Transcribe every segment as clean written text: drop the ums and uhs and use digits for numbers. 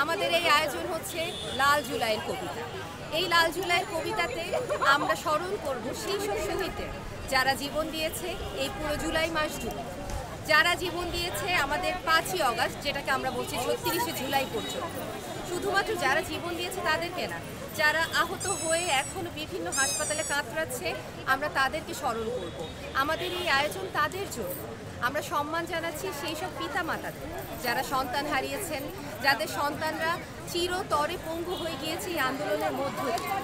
আমাদের এই আয়োজন হচ্ছে লাল জুলাইয়ের কবিতা। এই লাল জুলাইয়ের কবিতাতে আমরা স্মরণ করব সেই সব শহীদদের যারা জীবন দিয়েছে এই পুরো জুলাই মাস জুড়ে, যারা জীবন দিয়েছে আমাদের 5ই আগস্ট, যেটাকে আমরা বলছি 36শে জুলাই পর্যন্ত। শুধুমাত্র যারা জীবন দিয়েছে তাদেরকে না, যারা আহত হয়ে এখনও বিভিন্ন হাসপাতালে কাতরাচ্ছে, আমরা তাদেরকে স্মরণ করব। আমাদের এই আয়োজন তাদের জন্য। আমরা সম্মান জানাচ্ছি সেই সব পিতামাতাদের যারা সন্তান হারিয়েছেন, যাদের সন্তানরা চিরতরে পঙ্গু হয়ে গিয়েছে এই আন্দোলনের মধ্য দিয়ে।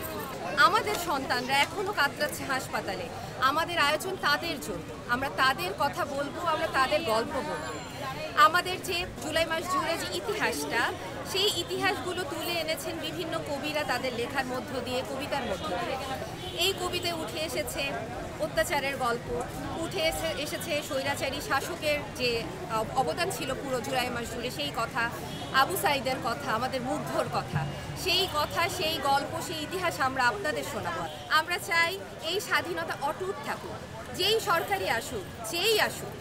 আমাদের সন্তানরা এখনও কাতরাচ্ছে হাসপাতালে। আমাদের আয়োজন তাদের জন্য। আমরা তাদের কথা বলবো, আমরা তাদের গল্প বলবো। আমাদের যে জুলাই মাস জুড়ে যে ইতিহাসটা, সেই ইতিহাসগুলো তুলে এনেছেন বিভিন্ন কবিরা তাদের লেখার মধ্য দিয়ে, কবিতার মধ্য দিয়ে। এই কবিতায় উঠে এসেছে অত্যাচারের গল্প, উঠে এসেছে স্বৈরাচারী শাসকের যে অবদান ছিল পুরো জুলাই মাস জুড়ে সেই কথা, আবু সাইদের কথা, আমাদের মুগ্ধর কথা, সেই কথা, সেই গল্প, সেই ইতিহাস আমরা আপনাদের শোনাবো। আমরা চাই এই স্বাধীনতা অটুট থাকুক। যেই সরকারি আসুক, যেই আসুক,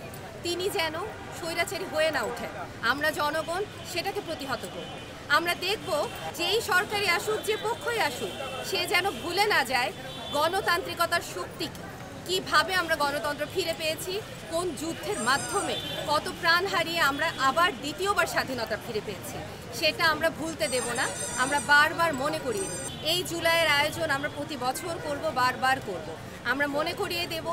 তিনি যেন স্বৈরাচারী হয়ে না ওঠেন। আমরা জনগণ সেটাকে প্রতিহত করব। আমরা দেখব যেই সরকারি আসুক, যে পক্ষই আসুক, সে যেন ভুলে না যায় গণতান্ত্রিকতার শক্তিকে, কিভাবে আমরা গণতন্ত্র ফিরে পেয়েছি, কোন যুদ্ধের মাধ্যমে কত প্রাণ হারিয়ে আমরা আবার দ্বিতীয়বার স্বাধীনতা ফিরে পেয়েছি, সেটা আমরা ভুলতে দেব না। আমরা বারবার মনে করিয়ে দেব। এই জুলাইয়ের আয়োজন আমরা প্রতি বছর করব, বারবার করব। আমরা মনে করিয়ে দেব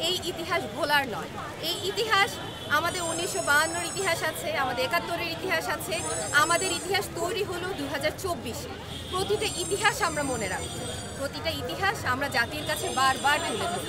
এই ইতিহাস ভোলার নয়। এই ইতিহাস আমাদের 1952-র ইতিহাস আছে, আমাদের 71-এর ইতিহাস আছে, আমাদের ইতিহাস তৈরি হলো 2024-এ। প্রতিটা ইতিহাস আমরা মনে রাখব, প্রতিটা ইতিহাস আমরা জাতির কাছে বারবার তুলে ধরব।